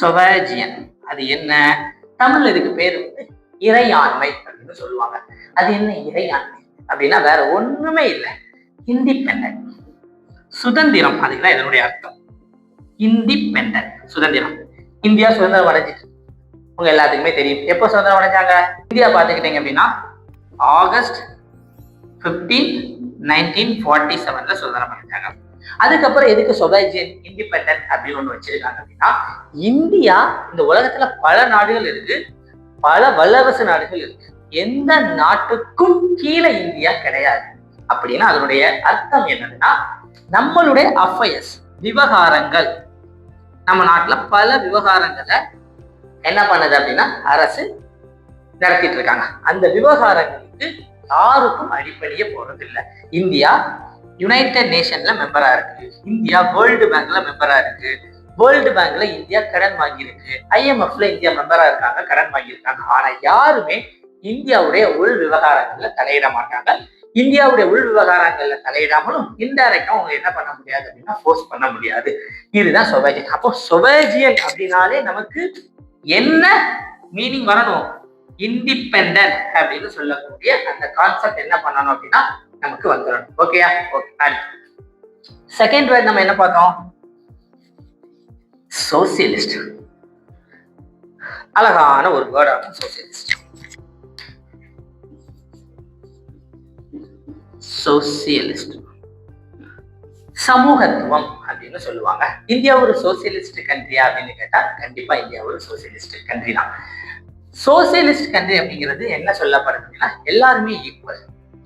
சொவேஜியன். அது என்ன? தமிழ் இதுக்கு பேர் வந்து இறையாண்மை அப்படின்னு சொல்லுவாங்க. அது என்ன இறையாண்மை அப்படின்னா வேற ஒண்ணுமே இல்லை, இண்டிபெண்டன்ட், சுதந்திரம். அதுதான் இதனுடைய அர்த்தம். இண்டிபெண்டன்ட், சுதந்திரம். இந்தியா சுதந்திரம் அடைஞ்சிட்டு உங்க எல்லாத்துக்குமே தெரியும். எப்போ சுதந்திரம் அடைஞ்சாங்க? இந்தியா பாத்துக்கிட்டீங்க அப்படின்னா ஆகஸ்ட் 15, 1947 சுதந்திரம் அடைஞ்சாங்க. அதுக்கப்புறம் எதுக்கு சொவேஜியன் இண்டிபெண்டன்ட் அப்படின்னு ஒண்ணு வச்சிருக்காங்க அப்படின்னா, இந்தியா இந்த உலகத்துல பல நாடுகள் இருக்கு, பல வல்லரசு நாடுகள் இருக்கு, எந்த நாட்டுக்கும் கீழே இந்தியா கிடையாது. அப்படின்னா அதனுடைய அர்த்தம் என்னன்னா, நம்மளுடைய அஃபயர்ஸ், விவகாரங்கள், நம்ம நாட்டுல பல விவகாரங்களை என்ன பண்ணுது அப்படின்னா அரசு நடத்திட்டு இருக்காங்க. அந்த விவகாரங்களுக்கு யாருக்கும் அடிப்படையே போறது இல்லை. இந்தியா யுனைடெட் நேஷன்ல மெம்பரா இருக்கு, இந்தியா வேர்ல்டு பேங்க்ல மெம்பரா இருக்கு, வேர்ல்டு பேங்க்ல இந்தியா கடன் வாங்கியிருக்கு, IMFல இந்தியா மெம்பரா இருக்காங்க, கடன் வாங்கியிருக்காங்க. ஆனா யாருமே இந்தியாவுடைய உள் விவகாரங்கள்ல தலையிட மாட்டாங்க. இந்தியாவுடைய உள் விவகாரங்கள்ல தலையிடாமலும் இன்டைரக்டா அவங்க என்ன பண்ண முடியாது அப்படின்னா ஃபோர்ஸ் பண்ண முடியாது. இதுதான் சொவேஜியன். அப்போ சொவேஜியன் அப்படின்னாலே நமக்கு என்ன மீனிங் வரணும்? இண்டிபெண்டன்ட் அப்படின்னு சொல்லக்கூடிய அந்த கான்செப்ட் என்ன பண்ணணும் அப்படின்னா நமக்கு வந்துடணும். ஓகேயா? ஓகே. செகண்ட் வேர்ட் நம்ம என்ன பார்த்தோம்? சோசியலிஸ்ட். அழகான ஒரு வேர்டான சோசியலிஸ்ட். சோசியலிஸ்ட் சமூகத்துவம் அப்படின்னு சொல்லுவாங்க. இந்தியா ஒரு சோசியலிஸ்ட் கண்ட்ரியா அப்படின்னு கேட்டா கண்டிப்பா இந்தியா ஒரு சோசியலிஸ்ட் கண்ட்ரி தான். சோசியலிஸ்ட் கண்ட்ரி அப்படிங்கிறது என்ன சொல்லப்படுதுன்னா எல்லாருமே ஈக்குவல்,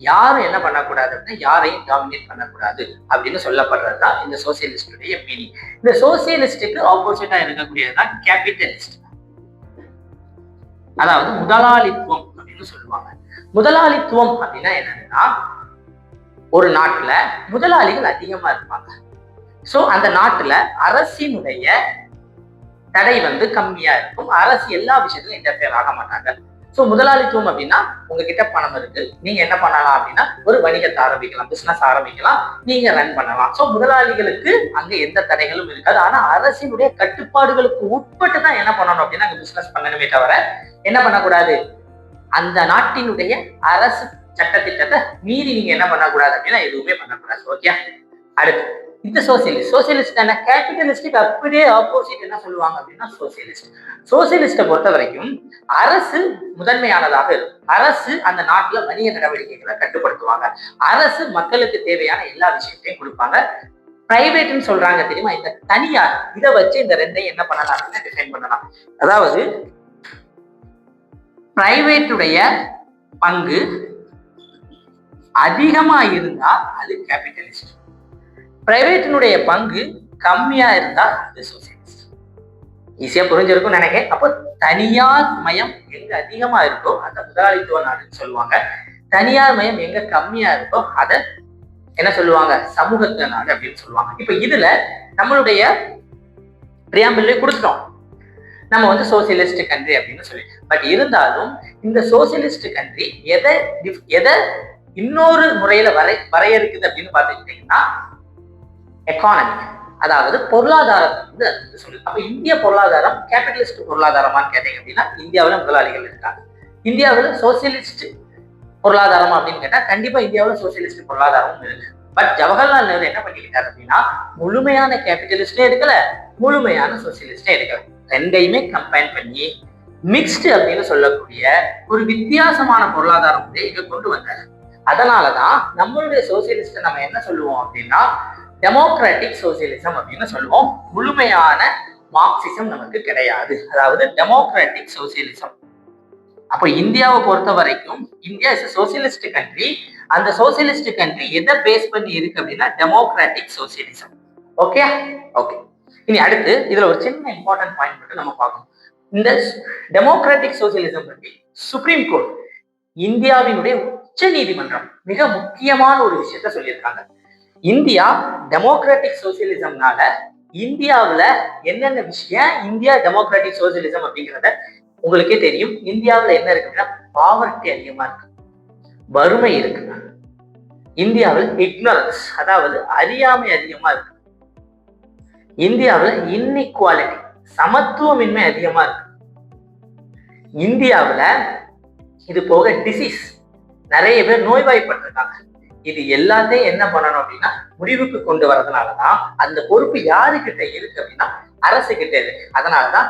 யாரும் என்ன பண்ணக்கூடாது அப்படின்னா யாரையும் டாமினேட் பண்ணக்கூடாது அப்படின்னு சொல்லப்படுறது தான் இந்த சோசியலிஸ்டுடைய மீனிங். இந்த சோசியலிஸ்டுக்கு ஆப்போசிட்டா இருக்கக்கூடியதுதான் கேபிட்டலிஸ்ட், அதாவது முதலாளித்துவம் அப்படின்னு சொல்லுவாங்க. முதலாளித்துவம் அப்படின்னா என்னன்னா, ஒரு நாட்டுல முதலாளிகள் அதிகமா இருப்பாங்க. சோ அந்த நாட்டுல அரசினுடைய தடை வந்து கம்மியா இருக்கும், அரசு எல்லா விஷயத்திலும் இன்டர்ஃபியர் ஆக மாட்டாங்க. சோ முதலாளித்துவம் அப்படின்னா உங்ககிட்ட பணம் இருக்கு, நீங்க என்ன பண்ணலாம் அப்படின்னா ஒரு வணிகத்தை ஆரம்பிக்கலாம், பிசினஸ் ஆரம்பிக்கலாம், நீங்க ரன் பண்ணலாம். சோ முதலாளிகளுக்கு அங்க எந்த தடைகளும் இருக்காது. ஆனா அரசினுடைய கட்டுப்பாடுகளுக்கு உட்பட்டு தான் என்ன பண்ணணும் அப்படின்னா அங்க பிசினஸ் பண்ணணுமே தவிர என்ன பண்ணக்கூடாது, அந்த நாட்டினுடைய அரசு சட்டத்திட்டத்தை மீறி நீங்க என்ன பண்ணக்கூடாது அப்படின்னா எதுவுமே பண்ணக்கூடாது. ஓகே. அடுத்து இந்த சோசியலிஸ்ட் என்ன? கேபிட்டலிஸ்டுக்கு அப்படியே ஆப்போசிட் என்ன சொல்லுவாங்க அப்படின்னா சோசியலிஸ்ட். சோசியலிஸ்ட பொறுத்த வரைக்கும் அரசு முதன்மையானதாக இருக்கும். அரசு அந்த நாட்டுல வணிக நடவடிக்கைகளை கட்டுப்படுத்துவாங்க, அரசு மக்களுக்கு தேவையான எல்லா விஷயத்தையும் கொடுப்பாங்க. பிரைவேட்னு சொல்றாங்க தெரியுமா, இந்த தனியார், இதை வச்சு இந்த ரெண்டையும் என்ன பண்ணலாம் அப்படின்னா டிஃபைன் பண்ணலாம். அதாவது பிரைவேட்டுடைய பங்கு அதிகமா இருந்தா அது கேபிட்டலிஸ்ட், பிரைவேட்டினுடைய பங்கு கம்மியா இருந்தா அது சோசியலிஸ்ட். ஈஸியா புரிஞ்சிருக்கும் நினைக்கிறேன். அப்போ தனியார் மயம் எங்க அதிகமா இருக்கோ அதை முதலாளித்துவ நாடுன்னு சொல்லுவாங்க, தனியார் மயம் எங்க கம்மியா இருக்கோ அதை என்ன சொல்லுவாங்க, சமூகத்துவ நாடு அப்படின்னு சொல்லுவாங்க. இப்ப இதுல நம்மளுடைய பிரியாம்பிள்லே கொடுத்துட்டோம் நம்ம வந்து சோசியலிஸ்ட் கண்ட்ரி அப்படின்னு சொல்லி. பட் இருந்தாலும் இந்த சோசியலிஸ்ட் கண்ட்ரி எதை இன்னொரு முறையில வரையறுக்குது அப்படின்னு பார்த்துக்கிட்டீங்கன்னா எக்கானமி, அதாவது பொருளாதாரத்தை வந்து அது சொல்லுது. அப்ப இந்திய பொருளாதாரம் கேபிட்டலிஸ்ட் பொருளாதாரமான்னு கேட்டீங்க அப்படின்னா இந்தியாவில் முதலாளிகள் இருக்காங்க. இந்தியாவில் சோசியலிஸ்ட் பொருளாதாரம் அப்படின்னு கேட்டா கண்டிப்பா இந்தியாவில் சோசியலிஸ்ட் பொருளாதாரமும் இருக்கு. பட் ஜவஹர்லால் நேரு என்ன பண்ணிக்கிட்டாரு அப்படின்னா முழுமையான கேபிட்டலிஸ்டே எடுக்கல, முழுமையான சோசியலிஸ்டே எடுக்கல, ரெண்டையுமே கம்பைன் பண்ணி மிக்ஸ்டு அப்படின்னு சொல்லக்கூடிய ஒரு வித்தியாசமான பொருளாதார முறையை இங்க கொண்டு வந்தாரு. அதனாலதான் நம்மளுடைய சோசியலிஸ்ட் நம்ம என்ன சொல்லுவோம் அப்படின்னா டெமோக்ராட்டிக் சோசியலிசம் அப்படின்னு சொல்லுவோம். முழுமையான மார்க்சிசம் நமக்கு கிடையாது, அதாவது டெமோக்ராட்டிக் சோசியலிசம். அப்போ இந்தியாவை பொறுத்த வரைக்கும் இந்தியா இஸ் சோசியலிஸ்ட் கண்ட்ரி. அந்த சோசியலிஸ்ட் கண்ட்ரி எதை பேஸ் பண்ணி இருக்கு அப்படின்னா டெமோக்ராட்டிக் சோசியலிசம். Okay okay. இனி அடுத்து இதுல ஒரு சின்ன இம்பார்ட்டன்ட் பாயிண்ட் மட்டும் நம்ம பார்க்கணும். இந்த டெமோக்ராட்டிக் சோசியலிசம் பற்றி சுப்ரீம் கோர்ட், இந்தியாவினுடைய உச்ச நீதிமன்றம் மிக முக்கியமான ஒரு விஷயத்த சொல்லியிருக்காங்க. இந்தியா டெமோக்ராட்டிக் சோசியலிசம்னால இந்தியாவுல என்னென்ன விஷயம், இந்தியா டெமோக்ராட்டிக் சோசியலிசம் அப்படிங்கிறத உங்களுக்கே தெரியும். இந்தியாவில் என்ன இருக்கு அப்படின்னா பாவர்ட்டி அதிகமா இருக்கு, வறுமை இருக்கு. இந்தியாவில் இக்னரன்ஸ், அதாவது அறியாமை அதிகமா இருக்கு. இந்தியாவில் இன்இக்வாலிட்டி, சமத்துவமின்மை அதிகமா இருக்கு. இந்தியாவுல இது போக டிசீஸ், நிறைய பேர் நோய்வாய்ப்பட்டிருக்காங்க. இது எல்லாத்தையும் என்ன பண்ணணும் அப்படின்னா முடிவுக்கு கொண்டு வரதுனாலதான் அந்த பொறுப்பு யாருக்கிட்ட இருக்கு அப்படின்னா அரசு கிட்ட இருக்கு. அதனாலதான்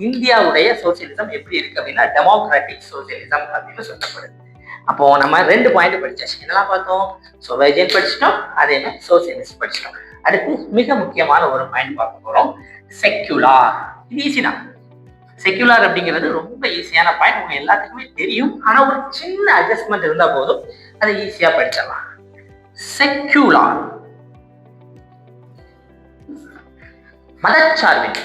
இந்தியாவுடைய சோசியலிசம் எப்படி இருக்கு அப்படின்னா டெமோக்ராட்டிக் சோசியலிசம் அப்படின்னு சொல்லப்படுது. அப்போ நம்ம 2 பாயிண்ட் படிச்சாச்சு. என்னெல்லாம் பார்த்தோம்? சோவேஜியன் படிச்சிட்டோம், அதே மாதிரி சோசியலிஸ்ட் படிச்சிட்டோம். அடுத்து மிக முக்கியமான ஒரு பாயிண்ட் பார்க்க போறோம், செக்யூலார். இது ஈஸி தான். செக்யூலார் அப்படிங்கிறது ரொம்ப ஈஸியான பாயிண்ட், உங்க எல்லாத்துக்குமே தெரியும். ஆனா ஒரு சின்ன அட்ஜஸ்ட்மெண்ட் இருந்தா போதும், அதை ஈஸியா படிச்சிடலாம். செக்யூலார் மதச்சார்பின்மை.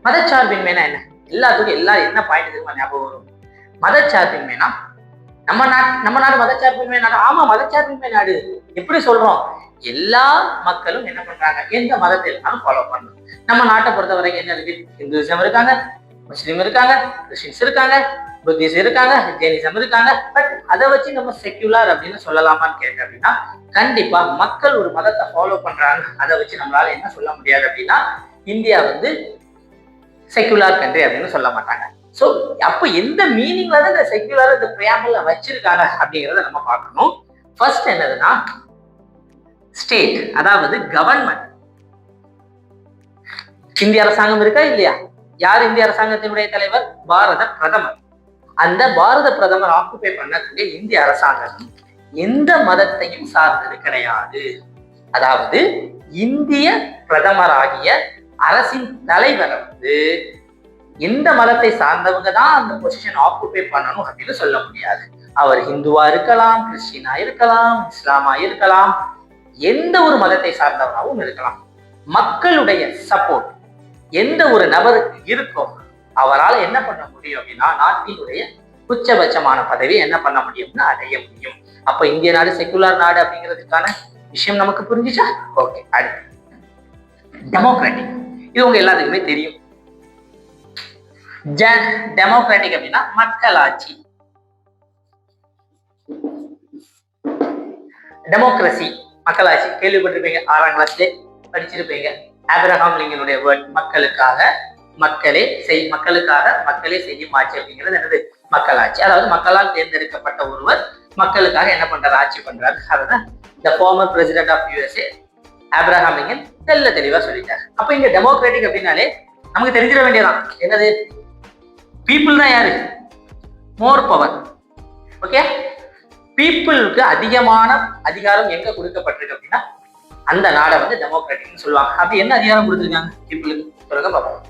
மதச்சார்பின்மைனா என்ன? எல்லாத்துக்கும் என்ன பாயிண்ட் தெரியுமா ஞாபகம் வரும்? மதச்சார்பின்மைனா நம்ம நாடு மதச்சார்பின்மை நாடு. ஆமா, மதச்சார்பின்மை நாடு. எப்படி சொல்றோம்? எல்லா மக்களும் என்ன பண்றாங்க, எந்த மதத்தை இருந்தாலும் ஃபாலோ பண்ணணும். நம்ம நாட்டை பொறுத்த வரைக்கும் என்ன இருக்கு? இந்துவிசம் இருக்காங்க, முஸ்லீம் இருக்காங்க, கிறிஸ்டின்ஸ் இருக்காங்க, புத்திஸ்ட் இருக்காங்க, ஜெயினிசம் இருக்காங்க. பட் அதை வச்சு நம்ம செக்யூலர் அப்படின்னு சொல்லலாமான்னு கேட்க அப்படின்னா கண்டிப்பா மக்கள் ஒரு மதத்தை ஃபாலோ பண்றாங்க, அதை வச்சு நம்மளால என்ன சொல்ல முடியாது அப்படின்னா இந்தியா செக்யூலர் கண்ட்ரி அப்படின்னு சொல்ல மாட்டாங்க. சோ அப்ப எந்த மீனிங்ல தான் இந்த செக்யூலர் இந்த பிரியாம்பிள்ல வச்சிருக்காங்க அப்படிங்கறத நம்ம பார்க்கணும். ஃபர்ஸ்ட் என்னதுன்னா ஸ்டேட், அதாவது கவர்மெண்ட். இந்திய அரசாங்கம் இருக்கா இல்லையா? யார் இந்திய அரசாங்கத்தினுடைய தலைவர்? பாரத பிரதமர். அந்த பாரத பிரதமர் ஆக்குபை பண்ணக்கூடிய இந்திய அரசாங்கம் எந்த மதத்தையும் சார்ந்தது கிடையாது. அதாவது இந்திய பிரதமராகிய அரசின் தலைவர் எந்த மதத்தை சார்ந்தவங்க தான் அந்த பொசிஷன் ஆக்குபை பண்ணணும் அப்படின்னு சொல்ல முடியாது. அவர் ஹிந்துவா இருக்கலாம், கிறிஸ்டினா இருக்கலாம், இஸ்லாமா இருக்கலாம், எந்த ஒரு மதத்தை சார்ந்தவராகவும் இருக்கலாம். மக்களுடைய சப்போர்ட் எந்த ஒரு நபருக்கு இருக்கோ அவரால் என்ன பண்ண முடியும் அப்படின்னா நாட்டினுடைய உச்சபட்சமான பதவி என்ன பண்ண முடியும்னு அடைய முடியும். அப்ப இந்திய நாடு செக்குலர் நாடு அப்படிங்கிறதுக்கான விஷயம் நமக்கு புரிஞ்சுச்சா? ஓகே. அடுத்து டெமோக்ராட்டிக். இது உங்க எல்லாத்துக்குமே தெரியும். டெமோக்ராட்டிக் அப்படின்னா மக்களாட்சி. டெமோக்ரஸி மக்களாட்சி கேள்விப்பட்டிருப்பீங்க, 6ஆம் கிளாஸ்ல படிச்சிருப்பீங்க. ஆபிரகாம் லிங்கனுடைய வேர்ட், மக்களுக்காக மக்களே செய்யும் ஆட்சி அப்படிங்கிறது என்னது? மக்களாட்சி. அதாவது மக்களால் தேர்ந்தெடுக்கப்பட்ட ஒருவர் மக்களுக்காக என்ன பண்றாரு? ஆட்சி பண்றாரு. அதுதான் the former president of USA Abraham Lincoln தெளிவா சொல்லிட்டாரு. அப்ப இங்க டெமோக்ராட்டிக் அப்படின்னாலே நமக்கு தெரிஞ்சிட வேண்டியதான் என்னது? பீப்புள் தான் யாரு? மோர் பவர். ஓகே, பீப்புளுக்கு அதிகமான அதிகாரம் எங்க கொடுக்கப்பட்டிருக்கு அப்படின்னா அந்த நாடை டெமோக்ராட்டிக்னு சொல்லுவாங்க. அப்படி என்ன அதிகாரம் கொடுத்துருக்காங்க பீப்புளுக்கு சொல்லுங்க பாப்போம்.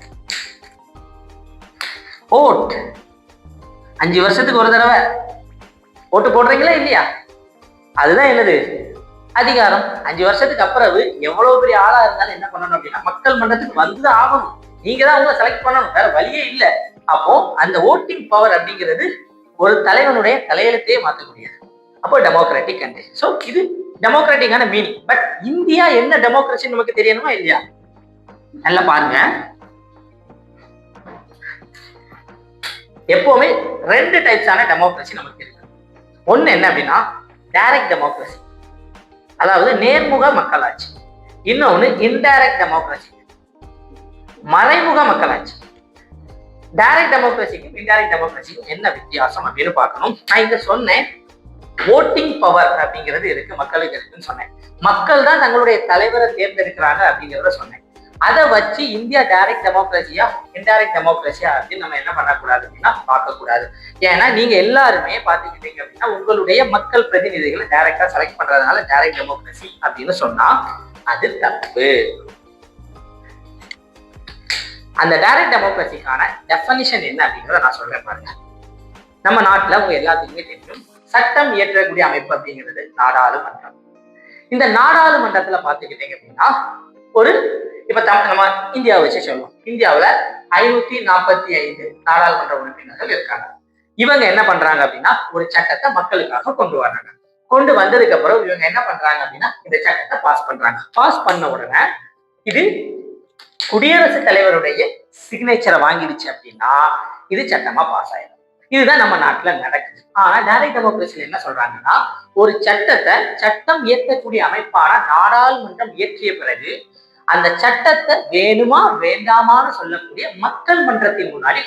ஓட். 5 வருஷத்துக்கு ஒரு தடவை ஓட்டு போடுறீங்களா இல்லையா? அதுதான் என்னது? அதிகாரம். 5 வருஷத்துக்கு அப்புறம் எவ்வளவு பெரிய ஆளா இருந்தாலும் என்ன பண்ணணும் அப்படின்னா மக்கள் மன்றத்துக்கு வந்துதான் ஆகணும். நீங்க தான் உங்களை செலக்ட் பண்ணணும், வேற வழியே இல்லை. அப்போ அந்த ஓட்டிங் பவர் அப்படிங்கிறது ஒரு தலைவனுடைய தலையெழுத்தையே மாற்றக்கூடியது. அப்போ டெமோக்ராட்டிக் கண்ட்ரி. ஸோ இது டெமோக்ராட்டிக்கான மீனிங். பட் இந்தியா என்ன டெமோக்ரஸி நமக்கு தெரியணுமா இல்லையா? நல்லா பாருங்க. எப்பவுமே 2 டைப்ஸான டெமோக்ரஸி நமக்கு இருக்கு. ஒண்ணு என்ன அப்படின்னா டைரக்ட் டெமோக்ரஸி, அதாவது நேர்முக மக்களாட்சி. இன்னொன்னு இன்டைரக்ட் டெமோக்ரஸி, மறைமுக மக்களாட்சி. டைரக்ட் டெமோக்ரஸிக்கும் இன்டைரக்ட் டெமோக்ரஸிக்கும் என்ன வித்தியாசம் அப்படின்னு பார்க்கணும். நான் இங்க சொன்னேன் ஓட்டிங் பவர் அப்படிங்கிறது இருக்கு, மக்களுக்கு இருக்குன்னு சொன்னேன். மக்கள் தான் தங்களுடைய தலைவரை தேர்ந்தெடுக்கிறாங்க அப்படிங்கிறத சொன்னேன். அதை வச்சு இந்தியா டைரக்ட் டெமோக்ரஸியா இன்டைரக்ட் டெமோக்ரஸியா அப்படின்னு நம்ம என்ன பண்ணக்கூடாது அப்படின்னா பார்க்கக்கூடாது. ஏன்னா நீங்க எல்லாருமே பார்த்துக்கிட்டீங்க அப்படின்னா உங்களுடைய மக்கள் பிரதிநிதிகளை டைரக்டா செலக்ட் பண்றதுனால டைரக்ட் டெமோக்ரஸி அப்படின்னு சொன்னா அது தப்பு. அந்த டைரக்ட் டெமோக்ரஸிக்கான டெஃபனிஷன் என்ன அப்படிங்கிறத நான் சொல்றேன் பாருங்க. நம்ம நாட்டுல உங்க எல்லாத்துக்குமே தெரியும், சட்டம் இயற்றக்கூடிய அமைப்பு அப்படிங்கிறது நாடாளுமன்றம். இந்த நாடாளுமன்றத்துல பாத்துக்கிட்டீங்க அப்படின்னா ஒரு இப்ப நம்ம இந்தியாவை வச்சு சொல்லுவோம். இந்தியாவுல 545 நாடாளுமன்ற உறுப்பினர்கள் இருக்காங்க. இவங்க என்ன பண்றாங்க அப்படின்னா ஒரு சட்டத்தை மக்களுக்காக கொண்டு வர்றாங்க. கொண்டு வந்ததுக்கு அப்புறம் இவங்க என்ன பண்றாங்க அப்படின்னா இந்த சட்டத்தை பாஸ் பண்றாங்க. பாஸ் பண்ண உடனே இது குடியரசுத் தலைவருடைய சிக்னேச்சரை வாங்கிடுச்சு அப்படின்னா இது சட்டமா பாஸ் ஆயிடும். இதுதான் நம்ம நாட்டுல நடக்குது. ஆனா டைரக்ட் டெமோக்ரஸில என்ன சொல்றாங்கன்னா ஒரு சட்டம் இயற்றக்கூடிய அமைப்பான நாடாளுமன்றம் இயற்றிய பிறகு அந்த சட்டத்தை வேணுமா வேண்டாமான்னு சொல்லக்கூடிய மக்கள் மன்றத்தின் முன்னாடி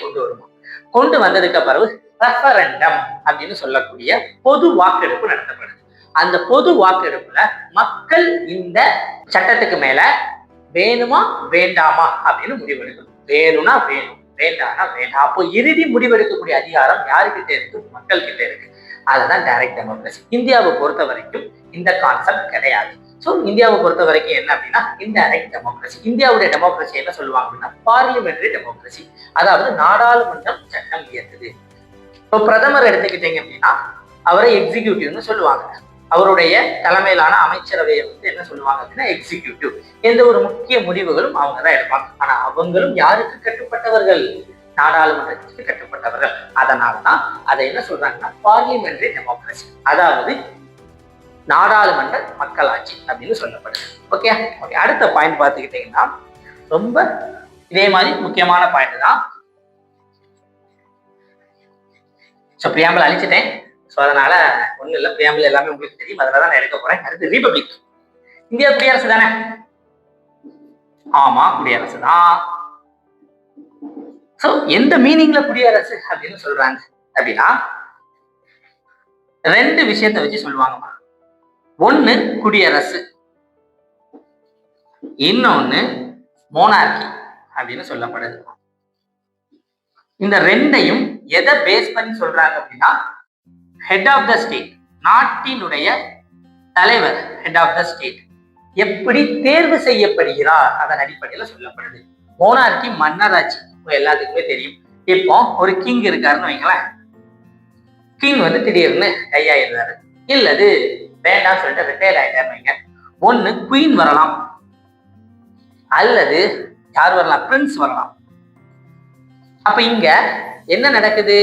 கொண்டு வந்ததுக்கு பிறகு ரெஃபரண்டம் அப்படின்னு சொல்லக்கூடிய பொது வாக்கெடுப்பு நடத்தப்படுது. அந்த பொது வாக்கெடுப்புல மக்கள் இந்த சட்டத்துக்கு மேல வேணுமா வேண்டாமா அப்படின்னு முடிவெடுக்கணும். வேணும்னா வேணும், வேண்டாம்னா வேண்டாம். அப்போ இறுதி முடிவெடுக்கக்கூடிய அதிகாரம் யாருக்கிட்ட இருக்கு? மக்கள் கிட்ட இருக்கு. அதுதான் டைரக்ட் டெமோக்ரஸி. இந்தியாவை பொறுத்த வரைக்கும் இந்த கான்செப்ட் கிடையாது. ஸோ இந்தியாவை பொறுத்த வரைக்கும் என்ன அப்படின்னா இன்டைரக்ட் டெமோக்ரஸி. இந்தியாவுடைய டெமோக்ரஸி என்ன சொல்லுவாங்க அப்படின்னா பார்லிமெண்டரி டெமோக்ரஸி, அதாவது நாடாளுமன்றம் சட்டம் இயற்றுது. இப்போ பிரதமர் எடுத்துக்கிட்டீங்க அப்படின்னா அவரை எக்ஸிக்யூட்டிவ்னு சொல்லுவாங்க. அவருடைய தலைமையிலான அமைச்சரவையை என்ன சொல்லுவாங்க அப்படின்னா எக்ஸிக்யூட்டிவ். எந்த ஒரு முக்கிய முடிவுகளும் அவங்க தான் எடுப்பாங்க. ஆனா அவங்களும் யாருக்கு கட்டுப்பட்டவர்கள்? நாடாளுமன்றத்திற்கு கட்டுப்பட்டவர்கள். அதனாலதான் அதை என்ன சொல்றாங்கன்னா பார்லிமெண்டரி டெமோக்ரஸி, அதாவது நாடாளுமன்ற மக்களாட்சி அப்படின்னு சொல்லப்படுது. ஓகே, அடுத்த பாயிண்ட் பார்த்துக்கிட்டீங்கன்னா ரொம்ப இதே மாதிரி முக்கியமான பாயிண்ட் தான். பிரியாம்பிள் அழிச்சிட்டேன். ஸோ அதனால ஒன்றும் இல்லை, பிரியாம்பிள் எல்லாமே உங்களுக்கு தெரியும், அதில் தான் நான் எடுக்க போறேன். அடுத்து ரிபப்ளிக். இந்தியா குடியரசு தானே? ஆமா, குடியரசு தான். ஸோ எந்த மீனிங்ல குடியரசு அப்படின்னு சொல்றாங்க அப்படின்னா ரெண்டு விஷயத்தை வச்சு சொல்லுவாங்க. ஒண்ணு குடியரசு, இன்னொன்னு மோனார்கி அப்படின்னு சொல்லப்படுது. இந்த ரெண்டையும் எதை பேஸ் பண்ணி சொல்றாங்க அப்படின்னா ஹெட் ஆஃப் த ஸ்டேட், நாட்டினுடைய தலைவர், ஹெட் ஆஃப் த ஸ்டேட் எப்படி தேர்வு செய்யப்படுகிறார் அதன் அடிப்படையில் சொல்லப்படுது. மோனார்கி மன்னராட்சி எல்லாத்துக்குமே தெரியும். இப்போ ஒரு கிங் இருக்காருன்னு வைங்களேன், கிங் திடீர்னு கையாயிடுறாரு, இல்லது வேண்டாம் சொல்லிட்டு ரிட்டையர் ஆயிட்டாருன்னு வைங்க. ஒண்ணு குவீன் வரலாம், அல்லது யார் வரலாம்? பிரின்ஸ் வரலாம். அப்ப இங்க என்ன நடக்குது?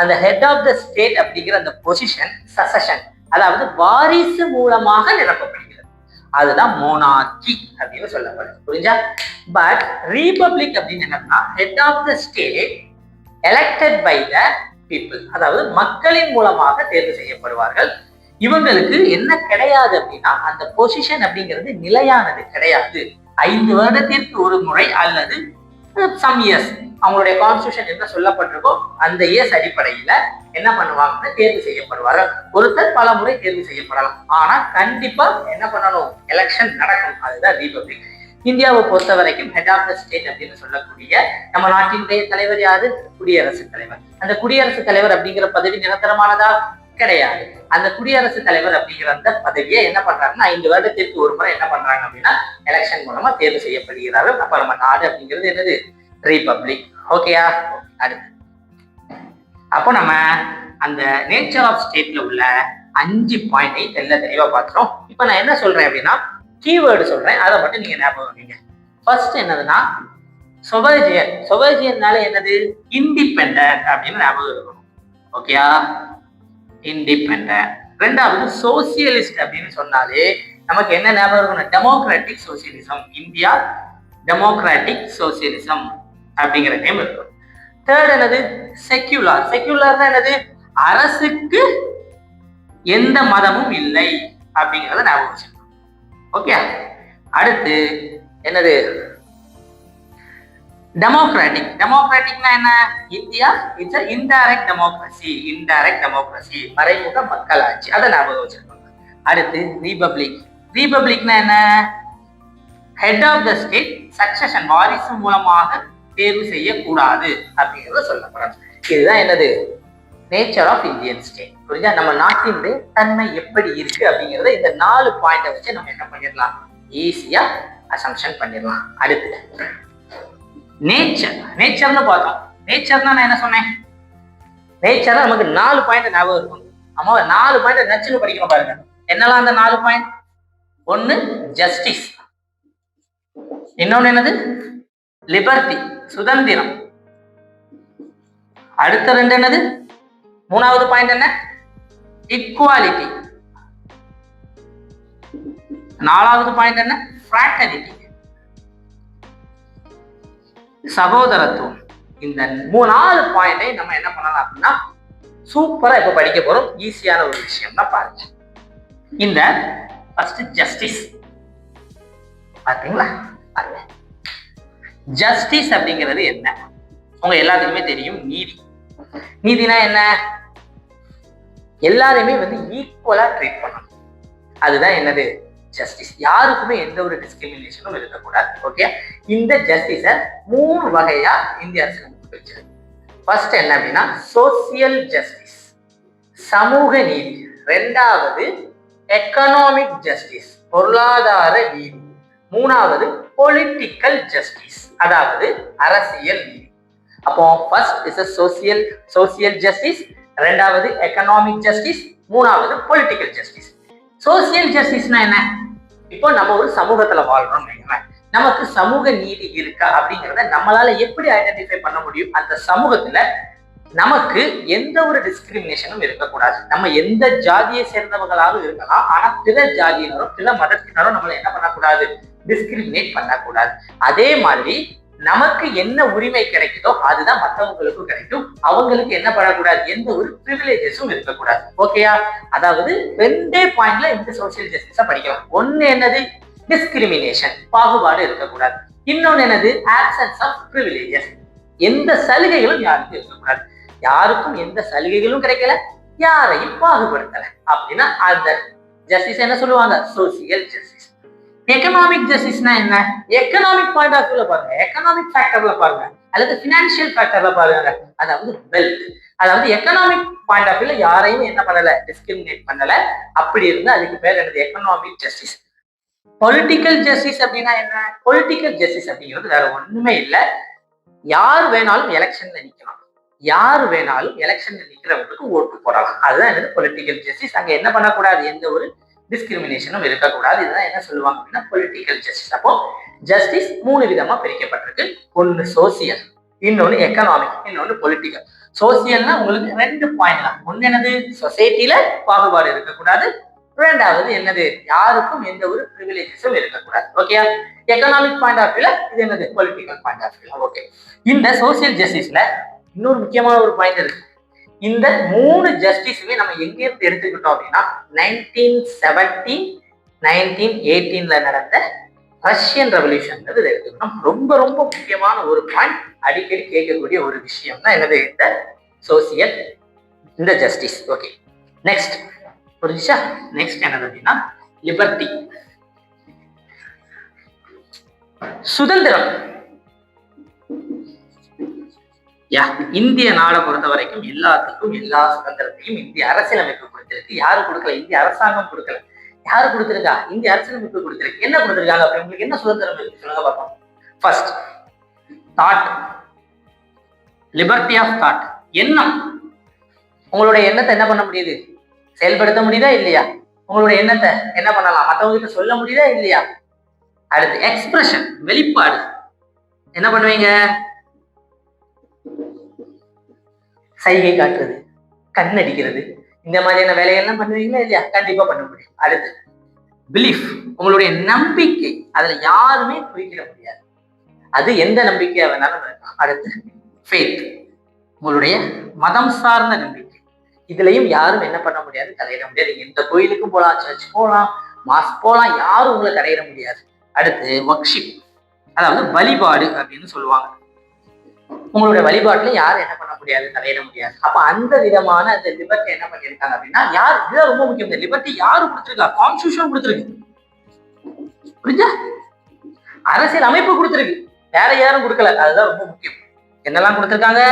அந்த ஹெட் ஆஃப் த ஸ்டேட் அப்படிங்கிற அந்த பொசிஷன் சசஷன், அதாவது வாரிசு மூலமாக நிரப்பப்படுகிறது. அதுதான் மோனார்கி அப்படின்னு சொல்லப்படுது. புரிஞ்சா? பட் ரிபப்ளிக் அப்படின்னு என்னன்னா head of the state elected by the people, அதாவது மக்களின் மூலமாக தேர்வு செய்யப்படுவார்கள். இவங்களுக்கு என்ன கிடையாது அப்படின்னா அந்த பொசிஷன் அப்படிங்கிறது நிலையானது கிடையாது. 5 வருடத்திற்கு ஒரு முறை அல்லது சம் இயர்ஸ் அவங்களுடைய கான்ஸ்டிடியூஷன் என்ன சொல்லப்பட்டிருக்கோ அந்த இயர்ஸ் அடிப்படையில என்ன பண்ணுவாங்கன்னா தேர்வு செய்யப்படுவார்கள். ஒருத்தர் பல முறை தேர்வு செய்யப்படலாம், ஆனா கண்டிப்பா என்ன பண்ணணும்? எலெக்ஷன் நடக்கும். அதுதான் ரிபப்ளிக். இந்தியாவை பொறுத்த வரைக்கும் ஹெட் ஆஃப் த ஸ்டேட் அப்படின்னு சொல்லக்கூடிய நம்ம நாட்டினுடைய தலைவர் யாரு? குடியரசுத் தலைவர். அந்த குடியரசுத் தலைவர் அப்படிங்கிற பதவி நிரந்தரமானதா? கிடையாது. அந்த குடியரசுத் தலைவர் அப்படிங்கிற அந்த பதவியை என்ன பண்றாங்கன்னா 5 வருடத்திற்கு ஒரு முறை என்ன பண்றாங்க அப்படின்னா எலெக்ஷன் மூலமா தேர்வு செய்யப்படுகிறார்கள். அப்ப நம்ம நாடு அப்படிங்கிறது என்னது? ரிபப்ளிக். ஓகேயா? அடுத்து அப்போ நம்ம அந்த நேச்சர் ஆஃப் ஸ்டேட்ல உள்ள 5 பாயிண்டை தெளிவா பார்த்துட்டோம். இப்ப நான் என்ன சொல்றேன் அப்படின்னா கீவேர்டு சொல்றேன், அதை மட்டும் நீங்க ஞாபகம் வைங்க. ஃபர்ஸ்ட் என்னதுன்னா சொவர்ஜியன். சொவர்ஜியன்னால என்னது? இண்டிபெண்டன்ட் அப்படின்னு ஞாபகம் இருக்கணும். ஓகேயா? இண்டிபெண்டன்ட். ரெண்டாவது சோசியலிஸ்ட் அப்படின்னு சொன்னாலே நமக்கு என்ன ஞாபகம் இருக்கணும்? Democratic socialism. India democratic socialism அப்படிங்கிற நேம் இருக்கும். தேர்ட் என்னது? செக்யூலர். செக்யூலர்னா என்னது? அரசுக்கு எந்த மதமும் இல்லை அப்படிங்கிறத ஞாபகம் வச்சுக்கணும். ஓகே, அடுத்து என்னது? டெமோக்ராட்டிக். டெமோக்ராட்டிக்னா என்ன? India it's a indirect democracy. indirect democracy, மறைமுக மக்களாட்சி. அதை ஞாபகம் வச்சிருக்கோங்க. அடுத்து ரிபப்ளிக். ரிபப்ளிக்னா என்ன? Head of the state succession, வாரிசு மூலமாக தேர்வு செய்யக்கூடாது அப்படிங்கிறத சொல்லப்படுறது. இதுதான் என்னது? Nature of Indian state. புரிஞ்சா? நம்ம நாட்டினுடைய தன்மை எப்படி இருக்கு அப்படிங்கிறத இந்த 4 பாயிண்டை வச்சு நம்ம என்ன பண்ணிடலாம்? ஈஸியா அசம்ஷன் பண்ணிடலாம். அடுத்து நேச்சர். நேச்சர்னு பார்த்தோம். நேச்சர்னா நான் என்ன சொன்னேன்? நேச்சர் நமக்கு 4 பாயிண்ட் ஞாபகம் இருக்கும். ஆமா, 4 பாயிண்ட் நச்சுன்னு படிக்கணும் பாருங்க. என்னெல்லாம் அந்த 4 பாயிண்ட்? ஒன்னு ஜஸ்டிஸ், இன்னொன்னு என்னது? லிபர்ட்டி, சுதந்திரம். அடுத்த 2 என்னது? 3வது பாயிண்ட் என்ன? ஈக்குவாலிட்டி. 4வது பாயிண்ட் என்ன? ஃப்ராட்டர்னிட்டி, சகோதரத்துவம். இந்த 4 பாயிண்டை நம்ம என்ன பண்ணலாம் அப்படின்னா சூப்பரா இப்ப படிக்க போறோம். ஈஸியான ஒரு விஷயம் தான் பாருங்க. இந்த ஃபர்ஸ்ட் ஜஸ்டிஸ் பாத்தீங்களா? ஜஸ்டிஸ் அப்படிங்கிறது என்ன? உங்க எல்லாத்துக்குமே தெரியும், நீதி. நீதினா என்ன? எல்லாருமே ஈக்குவலா ட்ரீட் பண்ணணும். அதுதான் என்னது? ஜஸ்டிஸ். யாருக்குமே எந்த ஒரு டிஸ்கிரிமினேஷனும் இருக்கக்கூடாது. ஓகே, இந்த ஜஸ்டிஸ 3 வகையா இந்திய அரசியலமைப்பு பிரிச்சிருக்கு. ஃபர்ஸ்ட் என்ன அப்படின்னா சோசியல் ஜஸ்டிஸ், சமூக நீதி. 2வது எக்கனாமிக் ஜஸ்டிஸ், பொருளாதார நீதி. 3வது பொலிட்டிக்கல் ஜஸ்டிஸ், அதாவது அரசியல் நீதி. அப்போ ஃபர்ஸ்ட் இஸ் சோசியல் ஜஸ்டிஸ், 2வது எக்கனாமிக் ஜஸ்டிஸ், 3வது பொலிட்டிக்கல் ஜஸ்டிஸ். சோசியல் ஜஸ்டிஸ்னா என்ன? இப்போ நம்ம ஒரு சமூகத்துல வாழ்றோம், நமக்கு சமூக நீதி இருக்கா அப்படிங்கிறத நம்மளால எப்படி ஐடென்டிஃபை பண்ண முடியும்? அந்த சமூகத்துல நமக்கு எந்த ஒரு டிஸ்கிரிமினேஷனும் இருக்கக்கூடாது. நம்ம எந்த ஜாதியை சேர்ந்தவங்களாலும் இருக்கலாம், ஆனா பிற ஜாதியினரும் பிற மதத்தினரும் நம்மளை என்ன பண்ணக்கூடாது? டிஸ்கிரிமினேட் பண்ணக்கூடாது. அதே மாதிரி நமக்கு என்ன உரிமை கிடைக்குதோ அதுதான் மற்றவங்களுக்கும் கிடைக்கும். அவங்களுக்கு என்ன பண்ணக்கூடாது? எந்த ஒரு பிரிவிலேஜஸும் இருக்கக்கூடாது. ஓகேயா? அதாவது 2 பாயிண்ட்ல இந்த சோசியல் ஜஸ்டிஸ படிக்கலாம். ஒன்னு என்னது? டிஸ்கிரிமினேஷன், பாகுபாடு இருக்கக்கூடாது. இன்னொன்னு என்னது? ஆப்சன்ஸ் ஆஃப் பிரிவிலேஜஸ், எந்த சலுகைகளும் யாருக்கும் இருக்கக்கூடாது. யாருக்கும் எந்த சலுகைகளும் கிடைக்கல, யாரையும் பாகுபடுத்தல அப்படின்னா அந்த ஜஸ்டிஸ் என்ன சொல்லுவாங்க? Social justice. எக்கனாமிக் ஜஸ்டிஸ்னா என்ன? எக்கனாமிக் பாயிண்ட் ஆஃப் வியூல பாருங்க, எக்கனாமிக் ஃபேக்டர்ல பாருங்க, அல்லது பினான்சியல் ஃபேக்டர்ல பாருங்க. அதாவது வெல்த், அதாவது எக்கனாமிக் பாயிண்ட் ஆஃப் வியூல யாரையும் என்ன பண்ணல? டிஸ்கிரிமினேட் பண்ணல. அப்படி இருந்து அதுக்கு பேர் என்னது? Economic justice. பொலிட்டிக்கல் ஜஸ்டிஸ் அப்படின்னா என்ன? பொலிட்டிக்கல் ஜஸ்டிஸ் அப்படிங்கிறது வேற ஒண்ணுமே இல்லை. யார் வேணாலும் எலெக்ஷன்ல நிக்கலாம், யார் வேணாலும் எலெக்ஷன்ல நிக்கிறவங்களுக்கு ஓட்டு போடலாம். அதுதான் என்னது? Political justice. அங்க என்ன பண்ணக்கூடாது? எந்த ஒரு டிஸ்கிரிமினேஷனும் இருக்கக்கூடாது. இதுதான் என்ன சொல்லுவாங்க அப்படின்னா பொலிட்டிக்கல் ஜஸ்டிஸ். அப்போ ஜஸ்டிஸ் 3 விதமா பிரிக்கப்பட்டிருக்கு. ஒன்னு சோசியல், இன்னொன்னு எக்கனாமிக், இன்னொன்னு பொலிட்டிக்கல். சோசியல்னா உங்களுக்கு 2 பாயிண்ட் தான். ஒன்னு என்னது? சொசைட்டில பாகுபாடு இருக்கக்கூடாது. 2வது என்னது? யாருக்கும் எந்த ஒரு பிரிவிலேஜஸும் இருக்கக்கூடாது. ஓகே, எக்கனாமிக் பாயிண்ட் ஆஃப் வியூல இது என்னது? பொலிட்டிக்கல் பாயிண்ட் ஆஃப் வியூல. ஓகே, இந்த சோசியல் ஜஸ்டிஸ்ல இன்னொரு முக்கியமான ஒரு பாயிண்ட் இருக்கு. இந்த 3 ஜஸ்டிஸுமே நம்ம எங்க இருந்து எடுத்துக்கிட்டோம் அப்படின்னா 1917, 1918ல நடந்த ரஷ்யன் ரெவல்யூஷன் எடுத்துக்கணும். ரொம்ப ரொம்ப முக்கியமான ஒரு பாயிண்ட், அடிக்கடி கேட்கக்கூடிய ஒரு விஷயம் தான் என்னது? இந்த சோசியல், இந்த ஜஸ்டிஸ். ஓகே, நெக்ஸ்ட் புரிஞ்சுச்சா? நெக்ஸ்ட் என்னது அப்படின்னா லிபர்ட்டி, சுதந்திரம். இந்திய நாடை பொறுத்த வரைக்கும் எல்லாத்துக்கும் எல்லா சுதந்திரத்தையும் இந்திய அரசியலமைப்பு கொடுத்திருக்கு. யாரு கொடுக்கல? இந்திய அரசாங்கம் கொடுக்கல. யாரு கொடுத்திருக்கா? இந்திய அரசியலமைப்பு கொடுத்திருக்கு. என்ன கொடுத்திருக்காங்க? அப்படி உங்களுக்கு என்ன சுதந்திரம் இருக்கு சொல்லுங்க பார்ப்போம். First, thought, liberty of thought. எண்ணம். உங்களுடைய எண்ணத்தை என்ன பண்ண முடியுது? செயல்படுத்த முடியுதா இல்லையா? உங்களுடைய எண்ணத்தை என்ன பண்ணலாம்? மற்றவங்க கிட்ட சொல்ல முடியுதா இல்லையா? அடுத்து எக்ஸ்பிரஷன், வெளிப்பாடு. என்ன பண்ணுவீங்க? சைகை காட்டுறது, கண்ணடிக்கிறது, இந்த மாதிரியான வேலைகள்லாம் பண்ணுவீங்களா இல்லையா? கண்டிப்பா பண்ண முடியும். அடுத்து பிலீஃப், உங்களுடைய நம்பிக்கை. அதுல யாருமே குறிக்கிட முடியாது, அது எந்த நம்பிக்கையா வேணாலும் இருக்கலாம். அடுத்து ஃபெய்த், உங்களுடைய மதம் சார்ந்த நம்பிக்கை. இதுலயும் யாரும் என்ன பண்ண முடியாது? தலையிட முடியாது. எந்த கோயிலுக்கும் போகலாம், சர்ச் போகலாம், மாஸ்க் போகலாம், யாரும் உங்களை தலையிட முடியாது. அடுத்து வர்ஷிப், அதாவது வழிபாடு அப்படின்னு சொல்லுவாங்க. உங்களுடைய வழிபாட்டுல யாரும் என்ன பண்ண முடியாது? தலையிட முடியாது. அப்ப அந்த விதமான அந்த லிபர்ட்டி என்ன பண்ணிருக்காங்க அப்படின்னா, யார் இதுதான் ரொம்ப முக்கியம். இந்த லிபர்ட்டி யாரு கொடுத்திருக்கா? கான்ஸ்டிடியூஷன் கொடுத்திருக்கு. புரிஞ்சா? அரசியல் அமைப்பு கொடுத்திருக்கு, வேற யாரும் கொடுக்கல. அதுதான் ரொம்ப முக்கியம். என்னெல்லாம் கொடுத்திருக்காங்க?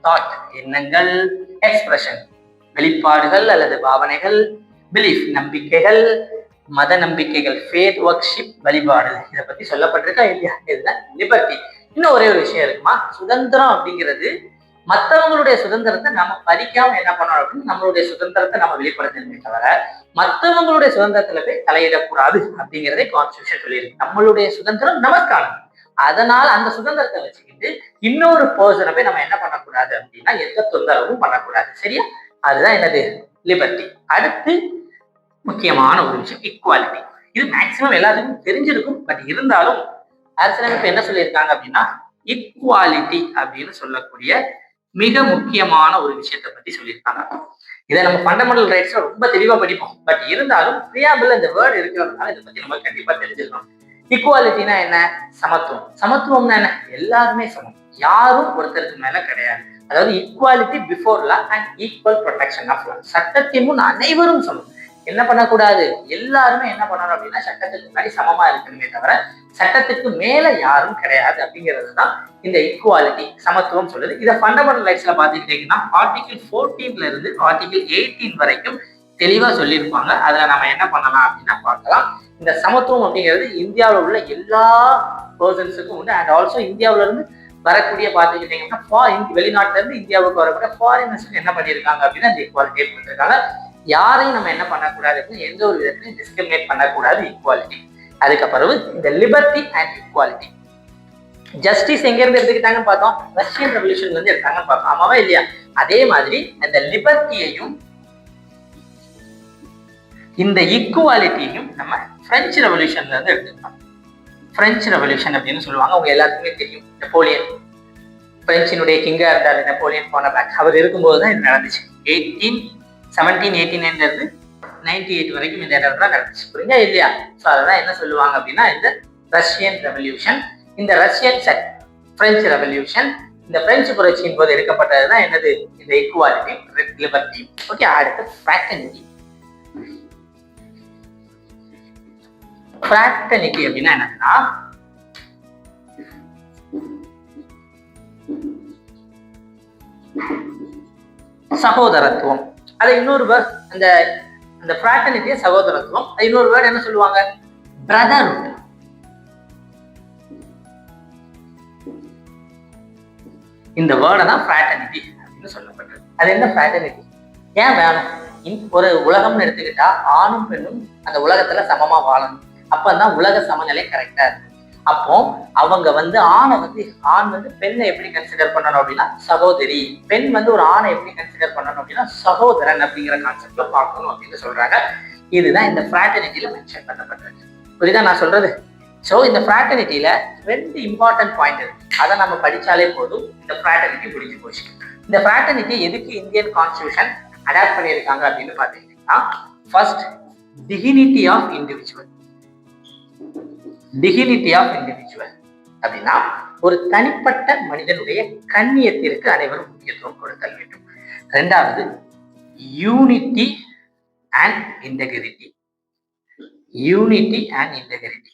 தாட், எண்ணங்கள், எக்ஸ்பிரஷன், வெளிப்பாடுகள் அல்லது பாவனைகள், பிலீஃப், நம்பிக்கைகள், மத நம்பிக்கைகள், ஃபேத், வர்ஷிப், வழிபாடு. இதை பத்தி சொல்லப்பட்டிருக்கா இல்லையா? இதுதான் லிபர்ட்டி. இன்னும் ஒரே ஒரு விஷயம் இருக்குமா? சுதந்திரம் அப்படிங்கிறது மற்றவங்களுடைய சுதந்திரத்தை நம்ம பறிக்காம என்ன பண்ணணும் அப்படின்னு நம்மளுடைய சுதந்திரத்தை நம்ம வெளிப்படுத்தணுமே தவிர மற்றவங்களுடைய சுதந்திரத்துல போய் தலையிடக்கூடாது அப்படிங்கிறதே கான்ஸ்டிடியூஷன் சொல்லியிருக்கு. நம்மளுடைய சுதந்திரம் நமக்கானது. அதனால அந்த சுதந்திரத்தை வச்சுக்கிட்டு இன்னொரு பர்சனை போய் நம்ம என்ன பண்ணக்கூடாது அப்படின்னா எந்த தொந்தரவும் பண்ணக்கூடாது. சரியா? அதுதான் என்னது? லிபர்ட்டி. அடுத்து முக்கியமான ஒரு விஷயம் ஈக்குவாலிட்டி. இது மேக்சிமம் எல்லாத்துக்கும் தெரிஞ்சிருக்கும். பட் இருந்தாலும் அரசியலமைப்பு என்ன சொல்லியிருக்காங்க அப்படின்னா ஈக்குவாலிட்டி அப்படின்னு சொல்லக்கூடிய மிக முக்கியமான ஒரு விஷயத்தை பத்தி சொல்லியிருக்காங்க. இதை நம்ம ஃபண்டமெண்டல் ரைட்ஸ்ல ரொம்ப தெளிவா படிப்போம். பட் இருந்தாலும் பிரியாம்பிள் இந்த வேர்டு இருக்கிறதுனால இதை பத்தி நம்ம கண்டிப்பா தெரிஞ்சிருக்கணும். ஈக்குவாலிட்டினா என்ன? சமத்துவம். சமத்துவம்னா என்ன? எல்லாருமே சமம், யாரும் ஒருத்தருக்கு மேல கிடையாது. அதாவது equality before law and equal protection of law. சட்டத்தின் முன் அனைவரும் சமம். என்ன பண்ணக்கூடாது? எல்லாருமே என்ன பண்ணணும் அப்படின்னா சட்டத்துக்கு முன்னாடி சமமா இருக்கணுமே தவிர சட்டத்துக்கு மேல யாரும் கிடையாது அப்படிங்கிறது தான் இந்த ஈக்குவாலிட்டி, சமத்துவம் சொல்லுது. இதை ஃபண்டமெண்டல் ரைட்ஸ்ல பாத்துக்கிட்டீங்கன்னா ஆர்டிகிள் 14ல இருந்து ஆர்டிகிள் 18 வரைக்கும் தெளிவா சொல்லியிருப்பாங்க. அதுல நம்ம என்ன பண்ணலாம் அப்படின்னா பார்க்கலாம். இந்த சமத்துவம் அப்படிங்கிறது இந்தியாவில் உள்ள எல்லா பர்சன்ஸுக்கும் உண்டு. அண்ட் ஆல்சோ இந்தியாவில இருந்து வரக்கூடிய பாத்துக்கிட்டீங்கன்னா வெளிநாட்டுல இருந்து இந்தியாவுக்கு வரக்கூடிய ஃபாரினர்ஸுக்கு என்ன பண்ணியிருக்காங்க அப்படின்னா இந்த ஈக்குவாலிட்டியை கொடுத்துருக்காங்க. யாரையும் நம்ம என்ன பண்ணக்கூடாது, எந்த ஒரு விதத்திலையும் டிஸ்கிரிமினேட் பண்ணக்கூடாது, ஈக்குவாலிட்டி. அதுக்கப்புறம் இந்த லிபர்ட்டி அண்ட் ஈக்குவாலிட்டி. ஜஸ்டிஸ் எங்க இருந்து எடுத்துக்கிட்டாங்கன்னு பார்த்தோம், ரஷ்யன் ரெவல்யூஷன்ல இருந்து எடுத்தாங்கன்னு பார்த்தோம், ஆமாவா இல்லையா? அதே மாதிரி அந்த லிபர்ட்டியையும் இந்த ஈக்குவாலிட்டியையும் நம்ம பிரெஞ்சு ரெவல்யூஷன்ல இருந்து எடுத்துக்கிட்டோம். பிரெஞ்சு ரெவல்யூஷன் அப்படின்னு சொல்லுவாங்க, அவங்க எல்லாத்துக்குமே தெரியும். நெப்போலியன் பிரெஞ்சினுடைய கிங்கா இருந்தாரு, நெப்போலியன் போனபேக். அவர் இருக்கும்போது தான் இது நடந்துச்சு. 1789ல இருந்து 98 வரைக்கும் இந்த இடத்துல நடந்துச்சு. புரியுதா இல்லையா? ஸோ அதெல்லாம் என்ன சொல்லுவாங்க அப்படின்னா இந்த ரஷ்யன் ரெவல்யூஷன். இந்த ரஷ்யன் பிரெஞ்சு ரெவல்யூஷன், இந்த பிரெஞ்சு புரட்சியின் போது எடுக்கப்பட்டதுதான் என்னது, இந்த ஈக்குவாலிட்டி, லிபர்ட்டி. ஓகே, அடுத்து ஃப்ராட்டர்னிட்டி. ஃப்ராட்டர்னிட்டி அப்படின்னா என்னன்னா சகோதரத்துவம். அது இன்னொரு வேர்ட், அந்த ஃப்ராட்டர்னிட்டிய சகோதரத்துவம், இன்னொரு வேர்ட் என்ன சொல்லுவாங்க, பிரதர்ஹுட். இந்த வேர்டை தான் ஃப்ராட்டர்னிட்டி அப்படின்னு சொல்லப்பட்டது. அது என்ன ஃப்ராட்டர்னிட்டி, ஏன் வேணும்? ஒரு உலகம்னு எடுத்துக்கிட்டா ஆணும் பெண்ணும் அந்த உலகத்துல சமமா வாழணும். அப்பதான் உலக சமநிலை கரெக்டா இருக்கும். அப்போ அவங்க ஆண் பெண்ணை எப்படி கன்சிடர் பண்ணணும் அப்படின்னா சகோதரி, பெண் ஒரு ஆணை எப்படி கன்சிடர் பண்ணணும் அப்படின்னா சகோதரன் அப்படிங்கிற கான்செப்ட்ல பார்க்கணும் அப்படின்னு சொல்றாங்க. இதுதான் இந்த ஃப்ராட்டர்னிட்டியில மென்ஷன் பண்ணப்பட்டிருக்கு. புரியுதா நான் சொல்றது? ஸோ இந்த ஃப்ராட்டர்னிட்டியில 2 இம்பார்ட்டன்ட் பாயிண்ட் இருக்கு, அதை நம்ம படிச்சாலே போதும், இந்த ஃப்ராட்டர்னிட்டி முடிஞ்சு போச்சு. இந்த ஃப்ராட்டர்னிட்டி எதுக்கு இந்தியன் கான்ஸ்டிடியூஷன் அடாப்ட் பண்ணியிருக்காங்க அப்படின்னு பாத்தீங்கன்னா, first dignity of individual. Dignity of individual அப்படின்னா ஒரு தனிப்பட்ட மனிதனுடைய கண்ணியத்திற்கு அனைவரும் முக்கியத்துவம் கொடுத்தல் வேண்டும். இரண்டாவது unity and integrity. Unity and integrity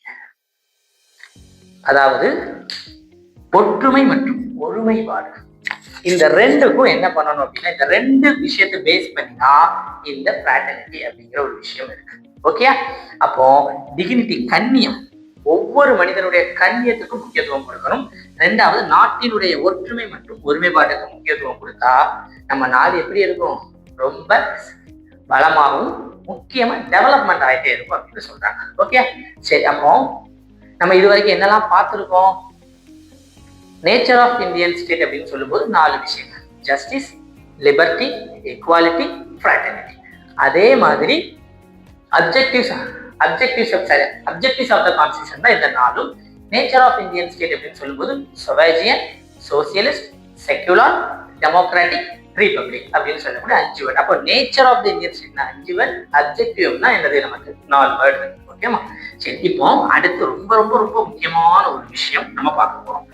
அதாவது ஒற்றுமை மற்றும் ஒருமைப்பாடு. இந்த ரெண்டுக்கும் என்ன பண்ணணும் அப்படின்னா இந்த 2 விஷயத்தை பேஸ் பண்ணி தான் இந்த ஃப்ராட்டர்னிட்டி அப்படிங்கிற ஒரு விஷயம் இருக்கு. ஓகே, அப்போ டிக்னிட்டி, கண்ணியம், ஒவ்வொரு மனிதனுடைய கண்ணியத்துக்கும் முக்கியத்துவம் கொடுக்கணும். 2வது நாட்டினுடைய ஒற்றுமை மற்றும் ஒருமைப்பாட்டுக்கு முக்கியத்துவம் கொடுத்தா நம்ம நாடு எப்படி இருக்கும், ரொம்ப பலமாகவும் முக்கியமா டெவலப்மெண்ட் ஆகிட்டே இருக்கும் அப்படின்னு சொல்றாங்க. ஓகே, சரி, அப்போ நம்ம இது வரைக்கும் என்னெல்லாம் பார்த்துருக்கோம்? நேச்சர் ஆஃப் இந்தியன் ஸ்டேட் அப்படின்னு சொல்லும்போது 4 விஷயங்கள்: ஜஸ்டிஸ், லிபர்ட்டி, ஈக்குவாலிட்டி, ஃப்ராட்டர்னிட்டி. அதே மாதிரி அப்ஜெக்டிவ்ஸ் ஆஃப் த கான்ஸ்டிடியூஷன் தான் இந்த 4. நேச்சர் ஆஃப் இந்தியன் ஸ்டேட் அப்படின்னு சொல்லும்போது sovereign, socialist, secular, democratic, republic அப்படின்னு சொல்லக்கூடிய 5 வேர்ட். அப்போ நேச்சர் ஆஃப் த இந்தியன் ஸ்டேட்னா 5 வேர்ட், அப்ஜெக்டிவ்னா என்னது, நமக்கு 4 வேர்ட். ஓகேமா? சரி, இப்போ அடுத்து ரொம்ப ரொம்ப ரொம்ப முக்கியமான ஒரு விஷயம் நம்ம பார்க்க போறோம்.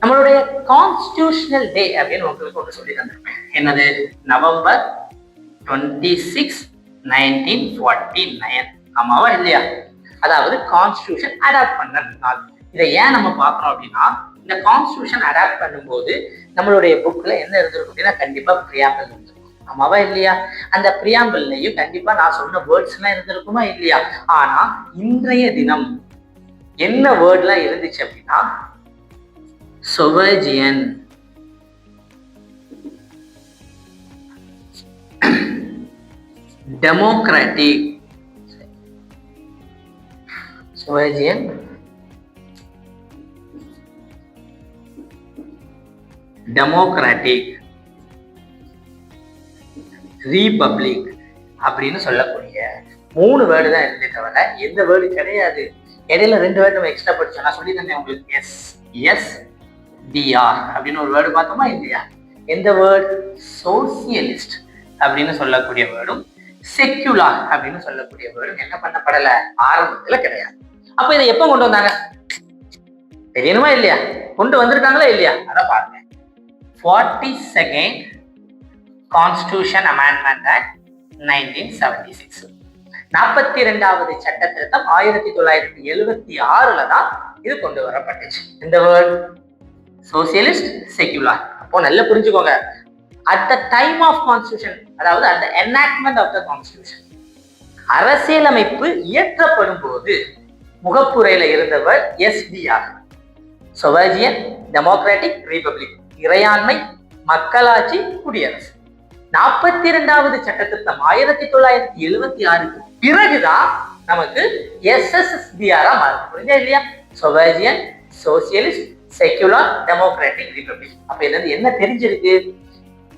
நம்மளுடைய கான்ஸ்டிடியூஷனல் டே அப்படின்னு உங்களுக்கு ஒன்று சொல்லி தந்திருப்பேன். என்னது? நவம்பர் 26, 1949. ஆமாவா இல்லையா? அதாவது கான்ஸ்டிடியூஷன் அடாப்ட் பண்ண நாள். இதை ஏன் நம்ம பார்க்கறோம் அப்படின்னா, இந்த கான்ஸ்டிடியூஷன் அடாப்ட் பண்ணும்போது நம்மளுடைய புக்ல என்ன இருந்திருக்கும் அப்படின்னா கண்டிப்பா பிரியாம்பிள் இருந்திருக்கும். ஆமாவா இல்லையா? அந்த பிரியாம்பிள்லையும் கண்டிப்பா நான் சொன்ன வேர்ட்ஸ் எல்லாம் இருந்திருக்குமா இல்லையா? ஆனா இன்றைய தினம் என்ன வேர்ட்லாம் இருந்துச்சு அப்படின்னா சொவேஜியன், டெமோக்ராட்டிக், சொவேஜியன், டெமோக்ராட்டிக், ரிபப்ளிக் அப்படின்னு சொல்லக்கூடிய 3 வேர்டு தான் இருந்தே தவிர எந்த வேர்டு கிடையாது. இடையில 2 வேர்டு நம்ம எக்ஸ்ட்ரா படிச்சோம். நான் சொல்லி தந்தேன் உங்களுக்கு. SDR அப்படின்னு ஒரு வேர்டு பார்த்தோமா இல்லையா? எந்த வேர்டு? சோசியலிஸ்ட் அப்படின்னு சொல்லக்கூடிய வேர்டும் செக்யூலர் அப்படின்னு சொல்லக்கூடிய வேர்டும் என்ன பண்ணப்படல, ஆரம்பத்துல கிடையாது. அப்ப இதை எப்ப கொண்டு வந்தாங்க தெரியணுமா இல்லையா? கொண்டு வந்திருக்காங்களா இல்லையா? அத பாருங்க. 42nd Constitution Amendment Act 1976. 42வது சட்ட திருத்தம் 1976 தான் இது கொண்டு வரப்பட்டுச்சு. இந்த வேர்ட் சோசியலிஸ்ட் செக்யூலர். அப்போ நல்லா புரிஞ்சுக்கோங்க. At the time of constitution, அதாவது at the enactment of the constitution, அரசியலமைப்பு இயற்றப்படும் போது முகப்புரையில இருந்தவர் எஸ்டிஆர், சொவாஜியன் டெமோக்ராட்டிக் ரிபப்ளிக், இறையாண்மை மக்களாட்சி குடியரசு. 42வது சட்ட திருத்தம் 1976க்கு பிறகுதான் நமக்கு எஸ்எஸ்எஸ்டிஆரா மாறுது. புரிஞ்சா இல்லையா? சொவாஜியன் சோசியலிஸ்ட் செக்யூலர் டெமோக்ராட்டிக் ரிபப்ளிக். அப்ப இதுல என்ன தெரிஞ்சிருக்கு?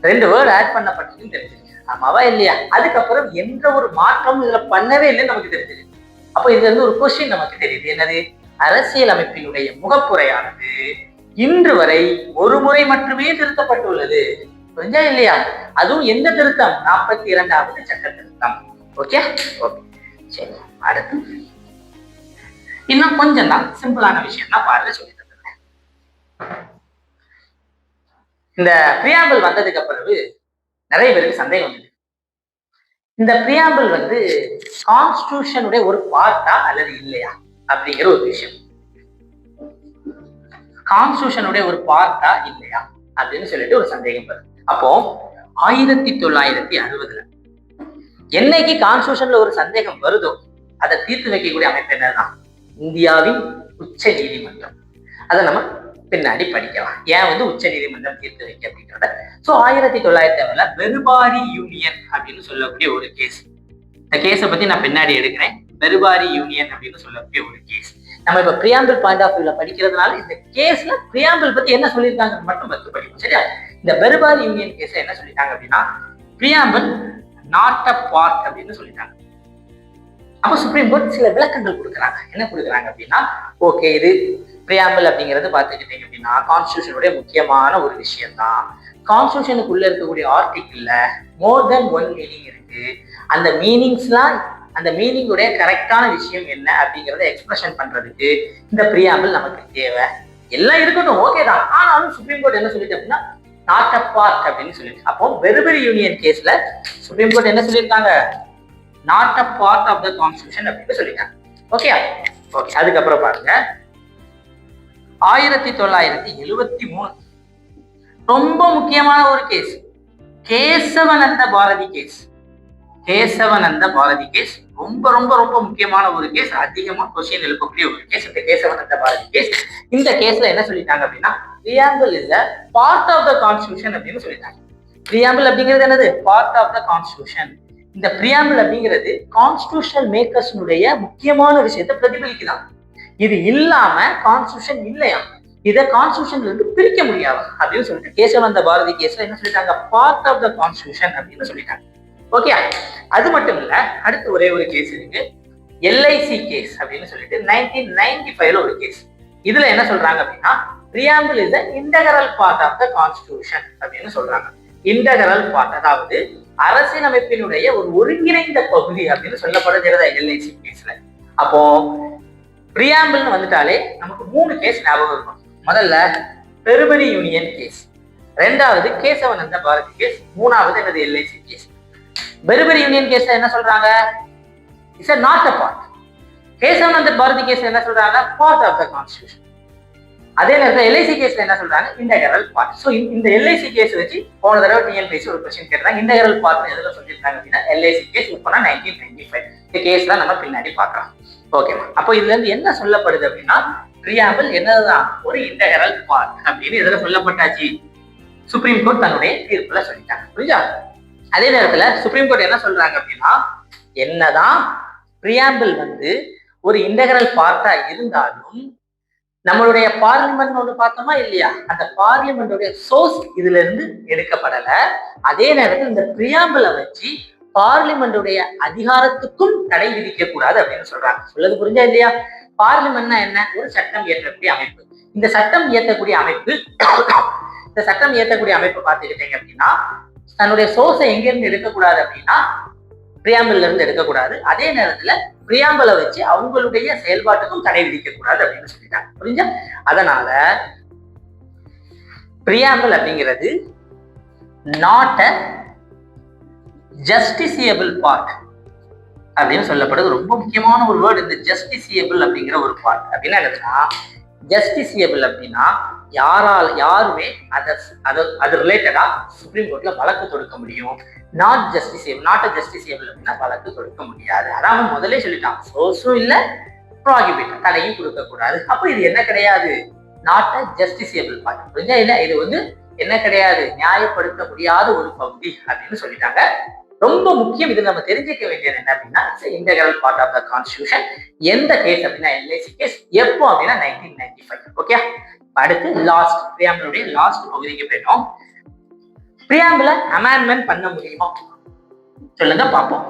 2 வேர்டு ஆட் பண்ணப்பட்டதுன்னு தெரிஞ்சிருக்கு. ஆமாவா இல்லையா? அதுக்கப்புறம் எந்த ஒரு மாற்றமும் இதுல பண்ணவே இல்லைன்னு நமக்கு தெரிஞ்சிருக்கு. அப்ப இதுல இருந்து ஒரு கொஸ்டின் நமக்கு தெரியுது. என்னது? அரசியலமைப்பினுடைய முகப்புரையானது இன்று வரை ஒரு முறை மட்டுமே திருத்தப்பட்டுள்ளது. புரிஞ்சா இல்லையா? அதுவும் எந்த திருத்தம்? 42வது சட்ட திருத்தம். ஓகே ஓகே சரி. அடுத்து இன்னும் கொஞ்சம் தான் சிம்பிளான விஷயம் தான் பாருங்க சொல்லி தந்துருக்கேன். இந்த பிரியாம்பிள் வந்ததுக்கு பிறகு நிறைய பேருக்கு சந்தேகம் வந்தது. இந்த பிரியாம்பிள் கான்ஸ்டிடியூஷனுடைய ஒரு பார்ட்டா அல்லது இல்லையா அப்படிங்கிற ஒரு விஷயம். கான்ஸ்டிடியூஷனுடைய ஒரு பார்ட்டா இல்லையா அப்படின்னு சொல்லிட்டு ஒரு சந்தேகம் வருது. அப்போ 1960 என்னைக்கு கான்ஸ்டிடியூஷன்ல ஒரு சந்தேகம் வருதோ அதை தீர்த்து வைக்கக்கூடிய அமைப்பு என்னதான்? இந்தியாவின் உச்ச நீதிமன்றம். அதை நம்ம பின்னாடி படிக்கலாம். ஏன் உச்ச நீதிமன்றம் தீர்த்து வைக்க அப்படிங்கிறத. ஸோ 1960 பெருபாரி யூனியன் அப்படின்னு சொல்லக்கூடிய ஒரு கேஸ். இந்த கேஸை பத்தி நான் பின்னாடி எடுக்கிறேன். பெருபாரி யூனியன் அப்படின்னு சொல்லக்கூடிய ஒரு கேஸ். நம்ம இப்ப பிரியாம்பிள் பாயிண்ட் ஆஃப் வியூல படிக்கிறதுனால இந்த கேஸ்ல பிரியாம்பிள் பத்தி என்ன சொல்லியிருக்காங்க மட்டும் பத்து படிக்கும். சரியா? இந்த பெருபாரி யூனியன் கேஸ்ல என்ன சொல்லிட்டாங்க அப்படின்னா, பிரியாம்பிள் நாட் அ பார்ட் அப்படின்னு சொல்லிட்டாங்க. அப்ப சுப்ரீம் கோர்ட் சில விளக்கங்கள் கொடுக்குறாங்க. என்ன கொடுக்குறாங்க அப்படின்னா, ஓகே இது பிரியாம்பிள் அப்படிங்கிறது பார்த்துக்கிட்டீங்க அப்படின்னா கான்ஸ்டிடியூஷனுடைய முக்கியமான ஒரு விஷயம் தான். கான்ஸ்டிடியூஷனுக்குள்ள இருக்கக்கூடிய ஆர்டிகிள்ல மோர் தென் ஒன் மீனிங் இருக்கு. அந்த மீனிங்ஸ்லாம், அந்த மீனிங்குடைய கரெக்டான விஷயம் என்ன அப்படிங்கிறத எக்ஸ்பிரஷன் பண்றதுக்கு இந்த பிரியாம்பிள் நமக்கு தேவை. எல்லாம் இருக்கட்டும், ஓகே தான். ஆனாலும் சுப்ரீம் கோர்ட் என்ன சொல்லிட்டு அப்படின்னா நாட் அ பார்ட் அப்படின்னு சொல்லிட்டு. அப்போ பெருபரி யூனியன் கேஸ்ல சுப்ரீம் கோர்ட் என்ன சொல்லியிருக்காங்க? Not a part of the constitution அப்படின்னு சொல்லிட்டாங்க. Okay okay. அதுக்கப்புறம் பாருங்க, 1973 ரொம்ப முக்கியமான ஒரு case, Kesavananda Bharati case. Kesavananda Bharati case ரொம்ப ரொம்ப ரொம்ப முக்கியமான ஒரு கேஸ். அதிகமா கொஸ்டின் எழுப்பக்கூடிய ஒரு கேஸ் இந்த கேசவநந்த பாரதி கேஸ். இந்த கேஸ்ல என்ன சொல்லிட்டாங்க அப்படின்னா, preamble is a part of the constitution அப்படின்னு சொல்லிட்டாங்க. பிரியாம்பிள் அப்படிங்கிறது என்னது? Part of the constitution. இந்த பிரியாம்பிள் அப்படிங்கிறது கான்ஸ்டிடியூஷனல் மேக்கர்ஸ்னுடைய முக்கியமான விஷயத்தை பிரதிபலிக்குதான். இது இல்லாம கான்ஸ்டிடியூஷன் இல்லையா, இதை கான்ஸ்டிடியூஷன்ல இருந்து பிரிக்க முடியாது அப்படின்னு சொல்லிட்டு கேசவநந்த பாரதி கேஸ்ல என்ன சொல்லிட்டாங்க? பார்ட் ஆஃப் த கான்ஸ்டிடியூஷன் அப்படின்னு சொல்லிட்டாங்க. ஓகே. அது மட்டும் இல்ல, அடுத்து ஒரே ஒரு கேஸ் இருக்கு, எல்ஐசி கேஸ் அப்படின்னு சொல்லிட்டு 1995 ஒரு கேஸ். இதுல என்ன சொல்றாங்க அப்படின்னா, preamble is integral part of the constitution அப்படின்னு சொல்றாங்க. இன்டகரல் பார்ட், அதாவது அரசியலமைப்பினுடைய ஒரு ஒருங்கிணைந்த பகுதி அப்படின்னு சொல்லப்படுகிறது எல்ஐசி கேஸ்ல. அப்போ பிரியாம்பிள்னு வந்துட்டாலே நமக்கு 3 கேஸ் ஞாபகம் இருக்கும். முதல்ல பெருபரி யூனியன் கேஸ், 2வது கேசவநந்த பாரதி கேஸ், 3வது என்னது? LIC case. பெருபரி யூனியன் கேஸ்ல என்ன சொல்றாங்க? It's not a part. Kesavananda Bharati கேஸ்ல என்ன சொல்றாங்க? Part of the constitution. அதே நேரத்தில் எல்ஐசி கேஸ்ல என்ன சொல்றாங்க? Integral part. ஸோ இந்த எல்ஐசி கேஸ் வச்சு போன தடவை டிஎன்பிஎஸ்சி ஒரு கொஸ்டின் கேட்டாங்க. இன்டகரல் பார்ட் எதுல சொல்லியிருக்காங்க அப்படின்னா எல்ஐசி கேஸ். இப்போ 1995 இந்த கேஸ் தான் நம்ம பின்னாடி பார்க்கலாம். ஓகேவா? அப்போ இதுல இருந்து என்ன சொல்லப்படுது அப்படின்னா, பிரியாம்பிள் என்னதுதான்? ஒரு இன்டகரல் பார்ட் அப்படின்னு எதுல சொல்லப்பட்டாச்சு? சுப்ரீம் கோர்ட் தன்னுடைய தீர்ப்புல சொல்லிட்டாங்க. புரிஞ்சா? அதே நேரத்துல சுப்ரீம் கோர்ட் என்ன சொல்றாங்க அப்படின்னா, என்னதான் பிரியாம்பிள் ஒரு இன்டகரல் பார்ட்டா இருந்தாலும் நம்மளுடைய பார்லிமெண்ட் ஒண்ணு பார்த்தோமா இல்லையா, அந்த பார்லிமெண்டோடைய சோர்ஸ் இதுல இருந்து எடுக்கப்படல. அதே நேரத்தில் இந்த பிரியாம்பிளை வச்சு பார்லிமெண்டுடைய அதிகாரத்துக்கும் தடை விதிக்க கூடாது அப்படின்னு சொல்றாங்க. சொல்லது புரிஞ்சா இல்லையா? பார்லிமெண்ட்னா என்ன? ஒரு சட்டம் இயற்றக்கூடிய அமைப்பு. இந்த சட்டம் இயற்றக்கூடிய அமைப்பு இந்த சட்டம் இயற்றக்கூடிய அமைப்பு பார்த்துக்கிட்டீங்க அப்படின்னா தன்னுடைய சோர்ஸை எங்க இருந்து எடுக்கக்கூடாது அப்படின்னா பிரியாம்பிள்ல இருந்து எடுக்கக்கூடாது. அதே நேரத்துல பிரியாம்பலை வச்சு அவங்களுடைய செயல்பாட்டுக்கும் தடை விதிக்க கூடாது அப்படின்னு சொல்லிட்டாங்க. புரிஞ்சா? அதனால பிரியாம்பல் அப்படிங்கிறது நாட் அ ஜஸ்டிசியபிள் பார்ட் அப்படின்னு சொல்லப்படுது. ரொம்ப முக்கியமான ஒரு வேர்டு இந்த ஜஸ்டிசியபிள் அப்படிங்கிற ஒரு பார்ட். அப்படின்னா என்னதுன்னா, ஜஸ்டிசியபிள் அப்படின்னா யாருமே அது ரிலேட்டடா சுப்ரீம் கோர்ட்ல வழக்கு தொடுக்க முடியும். நாட் அ ஜஸ்டிசியபிள் அப்படின்னா வழக்கு தொடுக்க முடியாது. அதான் முதலே சொல்லிட்டான், சோர்ஸும் இல்லை, ப்ராகிபிட் தடையும் கொடுக்க கூடாது. அப்போ இது என்ன கிடையாது, நாட் அ ஜஸ்டிசியபிள் பார்ட். புரிஞ்சா? இல்ல, இது வந்து என்ன கிடையாது, நியாயப்படுத்த முடியாத ஒரு பகுதி அப்படின்னு சொல்லிட்டாங்க. ரொம்ப முக்கியம், இது நம்ம தெரிஞ்சுக்க வேண்டியது என்ன அப்படின்னா, integral part of the constitution. எந்த கேஸ் அப்படின்னா எல்ஐசி கேஸ். எப்போ அப்படின்னா 1995. ஓகே, அடுத்து லாஸ்ட் பிரியாம்பிளுடைய லாஸ்ட் பகுதிக்கு போயிட்டோம். பிரியாம்பிளை அமெண்ட்மெண்ட் பண்ண முடியுமா சொல்லுங்க பார்ப்போம்.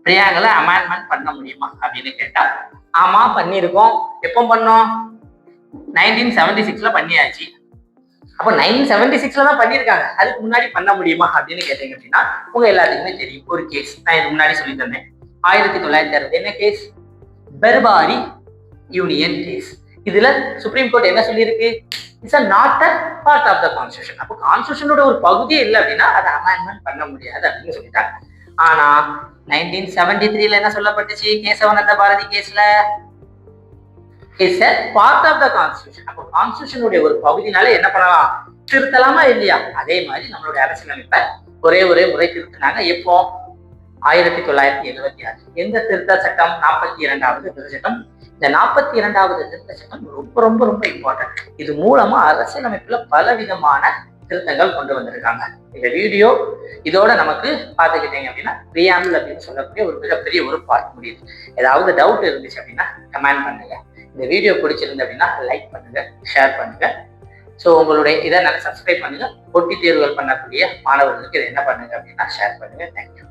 பிரியாம்பிளை அமெண்ட்மெண்ட் பண்ண முடியுமா அப்படின்னு கேட்டா, ஆமா பண்ணியிருக்கோம். எப்போ பண்ணோம்? 1976ல பண்ணியாச்சு. அப்போ 1976ல தான் பண்ணியிருக்காங்க. அதுக்கு முன்னாடி பண்ண முடியுமா அப்படின்னு கேட்டீங்க அப்படின்னா, உங்க எல்லாத்துக்குமே தெரியும் ஒரு கேஸ் நான் இதுக்கு முன்னாடி சொல்லி தந்தேன். 1960 என்ன கேஸ்? Berubari union case. இதுல சுப்ரீம் கோர்ட் என்ன சொல்லியிருக்கு? It's not a part of the constitution. அப்போ கான்ஸ்டிடியூஷனோட ஒரு பகுதியே இல்லை அப்படின்னா அதை அமெண்ட்மெண்ட் பண்ண முடியாது அப்படின்னு சொல்லிட்டாங்க. ஆனா 1973ல என்ன சொல்லப்பட்டுச்சு? கேசவனந்த பாரதி கேஸ்ல it's a part of the constitution. அப்போ கான்ஸ்டிடியூஷனுடைய ஒரு பகுதினால என்ன பண்ணலாம்? திருத்தலாமா இல்லையா? அதே மாதிரி நம்மளுடைய அரசியலமைப்பை ஒரே முறை திருத்தினாங்க. எப்போ? 1976. எந்த திருத்த சட்டம்? 42வது திருத்த சட்டம். இந்த 42வது திருத்த சட்டம் ரொம்ப ரொம்ப ரொம்ப இம்பார்ட்டன்ட். இது மூலமா அரசியலமைப்புல பல விதமான திருத்தங்கள் கொண்டு வந்திருக்காங்க. இந்த வீடியோ இதோட நமக்கு பார்த்துக்கிட்டீங்க அப்படின்னா பிரியாம்பிள் அப்படின்னு சொல்லக்கூடிய ஒரு மிகப்பெரிய ஒரு பார்ட் முடியுது. ஏதாவது டவுட் இருந்துச்சு அப்படின்னா கமெண்ட் பண்ணுங்க. இந்த வீடியோ பிடிச்சிருந்து அப்படின்னா லைக் பண்ணுங்க, ஷேர் பண்ணுங்க. ஸோ உங்களுடைய இதை நல்லா சப்ஸ்கிரைப் பண்ணுங்க. போட்டித் தேர்வுகள் பண்ணக்கூடிய மாணவர்களுக்கு இதை என்ன பண்ணுங்க அப்படின்னா ஷேர் பண்ணுங்க. தேங்க்யூ.